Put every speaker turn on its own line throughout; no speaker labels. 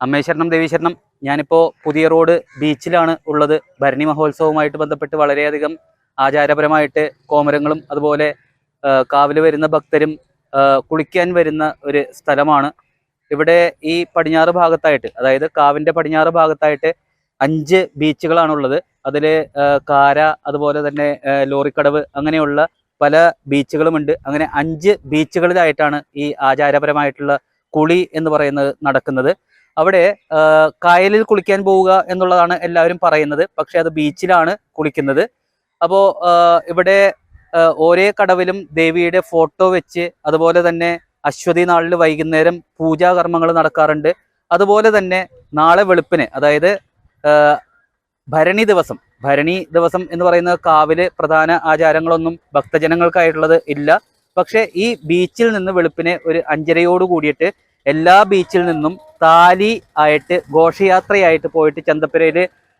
അമ്മേശ്വരണം ദേവീശ്വരണം. ഞാനിപ്പോൾ പുതിയ റോഡ് ബീച്ചിലാണ് ഉള്ളത്. ഭരണി മഹോത്സവവുമായിട്ട് ബന്ധപ്പെട്ട് വളരെയധികം ആചാരപരമായിട്ട് കോമരങ്ങളും അതുപോലെ കാവിൽ വരുന്ന ഭക്തരും കുളിക്കാൻ വരുന്ന ഒരു സ്ഥലമാണ്. ഇവിടെ ഈ പടിഞ്ഞാറ് ഭാഗത്തായിട്ട്, അതായത് കാവിൻ്റെ പടിഞ്ഞാറ് ഭാഗത്തായിട്ട് 5 ബീച്ചുകളാണുള്ളത്. അതിൽ കാര, അതുപോലെ തന്നെ ലോറിക്കടവ്, അങ്ങനെയുള്ള പല ബീച്ചുകളുമുണ്ട്. അങ്ങനെ 5 ബീച്ചുകളിലായിട്ടാണ് ഈ ആചാരപരമായിട്ടുള്ള കുളി എന്ന് പറയുന്നത് നടക്കുന്നത്. അവിടെ കായലിൽ കുളിക്കാൻ പോവുക എന്നുള്ളതാണ് എല്ലാവരും പറയുന്നത്. പക്ഷെ അത് ബീച്ചിലാണ് കുളിക്കുന്നത്. അപ്പോൾ ഇവിടെ ഓരോ കടവിലും ദേവിയുടെ ഫോട്ടോ വെച്ച്, അതുപോലെ തന്നെ അശ്വതി നാളിൽ വൈകുന്നേരം പൂജാകർമ്മങ്ങൾ നടക്കാറുണ്ട്. അതുപോലെ തന്നെ നാളെ വെളുപ്പിന്, അതായത് ഭരണി ദിവസം എന്ന് പറയുന്ന കാവില് പ്രധാന ആചാരങ്ങളൊന്നും ഭക്തജനങ്ങൾക്കായിട്ടുള്ളത് ഇല്ല. പക്ഷെ ഈ ബീച്ചിൽ നിന്ന് വെളുപ്പിന് ഒരു 5:30 കൂടിയിട്ട് എല്ലാ ബീച്ചിൽ നിന്നും താലി ആയിട്ട് ഘോഷയാത്രയായിട്ട് പോയിട്ട് ചന്തപ്പുരയിൽ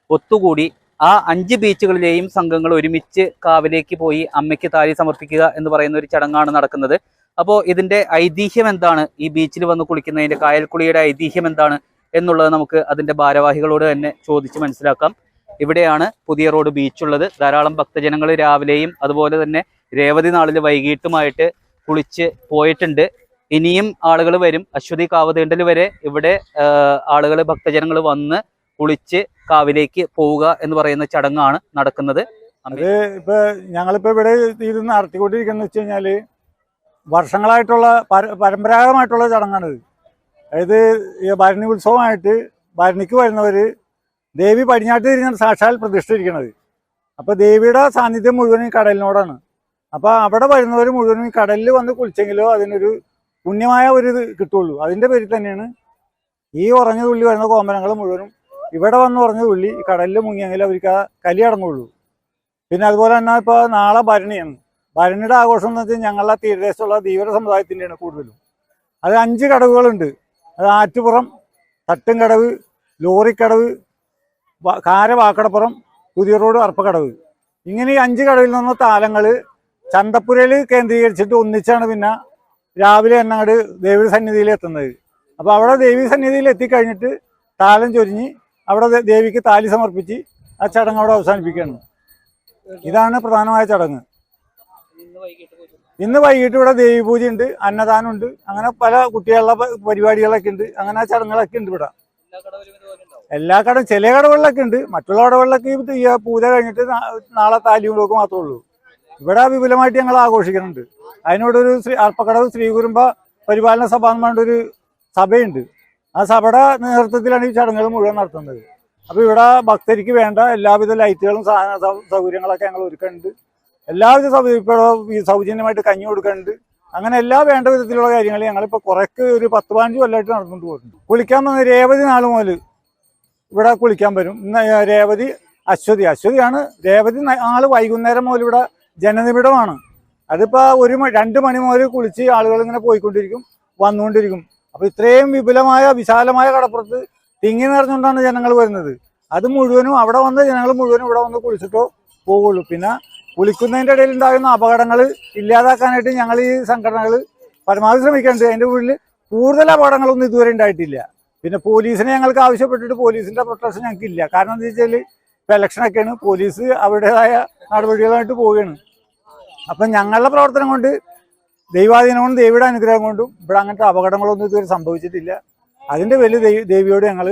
ഒത്തുകൂടി ആ 5 ബീച്ചുകളിലെയും സംഘങ്ങൾ ഒരുമിച്ച് കാവിലേക്ക് പോയി അമ്മയ്ക്ക് താലി സമർപ്പിക്കുക എന്ന് പറയുന്ന ഒരു ചടങ്ങാണ് നടക്കുന്നത്. അപ്പോൾ ഇതിൻ്റെ ഐതിഹ്യം എന്താണ്, ഈ ബീച്ചിൽ വന്ന് കുളിക്കുന്നതിൻ്റെ കായൽക്കുളിയുടെ ഐതിഹ്യം എന്താണ് എന്നുള്ളത് നമുക്ക് അതിൻ്റെ ഭാരവാഹികളോട് തന്നെ ചോദിച്ച് മനസ്സിലാക്കാം. ഇവിടെയാണ് പുതിയ റോഡ് ബീച്ചുള്ളത്. ധാരാളം ഭക്തജനങ്ങൾ രാവിലെയും അതുപോലെ തന്നെ രേവതി നാളിൽ വൈകിട്ടുമായിട്ട് കുളിച്ച് പോയിട്ടുണ്ട്. ഇനിയും ആളുകൾ വരും. അശ്വതി കാവ് തീണ്ടൽ വരെ ഇവിടെ ആളുകൾ, ഭക്തജനങ്ങൾ വന്ന് കുളിച്ച് കാവിലേക്ക് പോവുക എന്ന് പറയുന്ന ചടങ്ങാണ് നടക്കുന്നത്.
അത് ഇപ്പൊ ഞങ്ങളിപ്പോ ഇവിടെ ഇത് നടത്തിക്കൊണ്ടിരിക്കുന്ന വെച്ച് കഴിഞ്ഞാല് വർഷങ്ങളായിട്ടുള്ള പരമ്പരാഗതമായിട്ടുള്ള ചടങ്ങാണിത്. അതായത് ഈ ഭരണി ഉത്സവമായിട്ട് ഭരണിക്ക് വരുന്നവര് ദേവി പടിഞ്ഞാട്ട് തിരിഞ്ഞാണ് സാക്ഷാൽ പ്രതിഷ്ഠിച്ചിരിക്കുന്നത്. അപ്പൊ ദേവിയുടെ സാന്നിധ്യം മുഴുവനും കടലിനോടാണ്. അപ്പൊ അവിടെ വരുന്നവർ മുഴുവനും കടലിൽ വന്ന് കുളിച്ചെങ്കിലോ അതിനൊരു പുണ്യമായ ഒരു ഇത് കിട്ടുള്ളൂ. അതിന്റെ പേരിൽ തന്നെയാണ് ഈ ഉറഞ്ഞ തുള്ളി വരുന്ന കോമരങ്ങൾ മുഴുവനും ഇവിടെ വന്ന് ഉറഞ്ഞ തുള്ളി കടലിൽ മുങ്ങിയെങ്കിൽ അവർക്ക് ആ കലി അടങ്ങുള്ളൂ. പിന്നെ അതുപോലെ തന്നെ ഇപ്പോൾ നാളെ ഭരണിയാണ്. ഭരണിയുടെ ആഘോഷം എന്ന് വെച്ചാൽ ഞങ്ങളുടെ തീരദേശത്തുള്ള ധീവര സമുദായത്തിൻ്റെയാണ് കൂടുതലും. അത് 5 കടവുകളുണ്ട്. അത് ആറ്റുപുറം, തട്ടുംകടവ്, ലോറിക്കടവ്, കാര വാക്കടപ്പുറം, പുതിയ റോഡ് അർപ്പക്കടവ്. ഇങ്ങനെ ഈ 5 കടവിൽ നിന്ന് താലങ്ങൾ ചന്തപ്പുരയിൽ കേന്ദ്രീകരിച്ചിട്ട് ഒന്നിച്ചാണ് പിന്നെ രാവിലെ തന്നെ അങ്ങോട്ട് ദേവി സന്നിധിയിൽ എത്തുന്നത്. അപ്പോൾ അവിടെ ദേവി സന്നിധിയിൽ എത്തിക്കഴിഞ്ഞിട്ട് താലം ചൊരിഞ്ഞ് അവിടെ ദേവിക്ക് താലി സമർപ്പിച്ച് ആ ചടങ്ങ് അവിടെ അവസാനിപ്പിക്കുകയാണ്. ഇതാണ് പ്രധാനമായ ചടങ്ങ്. ഇന്ന് വൈകിട്ട് ഇവിടെ ദേവി പൂജയുണ്ട്, അന്നദാനമുണ്ട്, അങ്ങനെ പല കുട്ടികളുടെ പരിപാടികളൊക്കെ ഉണ്ട്. അങ്ങനെ ആ ചടങ്ങുകളൊക്കെ ഉണ്ട് ഇവിടെ. എല്ലാ ചില കടകളിലൊക്കെ ഉണ്ട്. മറ്റുള്ള കടകളിലൊക്കെ ഈ പൂജ കഴിഞ്ഞിട്ട് നാളെ താലി കൊടുക്കും മാത്രമേ ഉള്ളൂ. ഇവിടെ വിപുലമായിട്ട് ഞങ്ങൾ ആഘോഷിക്കുന്നുണ്ട്. അതിനോടൊരു അർപ്പക്കടവ് ശ്രീകുരുമ്പ പരിപാലന സഭ എന്ന് പറഞ്ഞൊരു സഭയുണ്ട്. ആ സഭയുടെ നേതൃത്വത്തിലാണ് ഈ ചടങ്ങുകൾ മുഴുവൻ നടത്തുന്നത്. അപ്പോൾ ഇവിടെ ഭക്തർക്ക് വേണ്ട എല്ലാവിധ ലൈറ്റുകളും സാധന സൗകര്യങ്ങളൊക്കെ ഞങ്ങൾ ഒരുക്കുന്നുണ്ട്. എല്ലാവിധ ഈ സൗജന്യമായിട്ട് കഞ്ഞി കൊടുക്കുന്നുണ്ട്. അങ്ങനെ എല്ലാ വേണ്ട വിധത്തിലുള്ള കാര്യങ്ങൾ ഞങ്ങളിപ്പോൾ കുറേക്ക് ഒരു 10-15 കൊല്ലമായിട്ട് നടന്നുകൊണ്ട് പോയിട്ടുണ്ട്. കുളിക്കാൻ വന്ന രേവതി നാൾ മുതൽ ഇവിടെ കുളിക്കാൻ വരും. ഇന്ന് രേവതി അശ്വതിയാണ്. രേവതി നാൾ വൈകുന്നേരം മുതൽ ഇവിടെ ജനനിബിഡമാണ്. അതിപ്പോൾ 2 മണി മുതൽ കുളിച്ച് ആളുകൾ ഇങ്ങനെ പോയിക്കൊണ്ടിരിക്കും, വന്നുകൊണ്ടിരിക്കും. അപ്പോൾ ഇത്രയും വിപുലമായ വിശാലമായ കടപ്പുറത്ത് തിങ്ങി നിറഞ്ഞുകൊണ്ടാണ് ജനങ്ങൾ വരുന്നത്. അത് മുഴുവനും അവിടെ വന്ന ജനങ്ങൾ മുഴുവനും ഇവിടെ വന്ന് കുളിച്ചിട്ടോ പോകുള്ളൂ. പിന്നെ കുളിക്കുന്നതിൻ്റെ ഇടയിൽ ഉണ്ടാകുന്ന അപകടങ്ങൾ ഇല്ലാതാക്കാനായിട്ട് ഞങ്ങൾ ഈ സംഘടനകൾ പരമാവധി ശ്രമിക്കുന്നുണ്ട്. അതിൻ്റെ ഉള്ളിൽ കൂടുതൽ അപകടങ്ങളൊന്നും ഇതുവരെ ഉണ്ടായിട്ടില്ല. പിന്നെ പോലീസിനെ ഞങ്ങൾക്ക് ആവശ്യപ്പെട്ടിട്ട് പോലീസിൻ്റെ പ്രൊട്ടക്ഷൻ ഞങ്ങൾക്ക് ഇല്ല. കാരണം എന്താ വെച്ചാൽ ഇപ്പോൾ ഇലക്ഷനൊക്കെയാണ്, പോലീസ് അവരുടേതായ നടപടികളുമായിട്ട് പോവുകയാണ്. അപ്പം ഞങ്ങളുടെ പ്രവർത്തനം കൊണ്ട്, ദൈവാധീനം കൊണ്ടും ദേവിയുടെ അനുഗ്രഹം കൊണ്ടും ഇവിടെ അങ്ങനത്തെ അപകടങ്ങളൊന്നും ഇതുവരെ സംഭവിച്ചിട്ടില്ല. അതിൻ്റെ വലിയ ദേവിയോട് ഞങ്ങൾ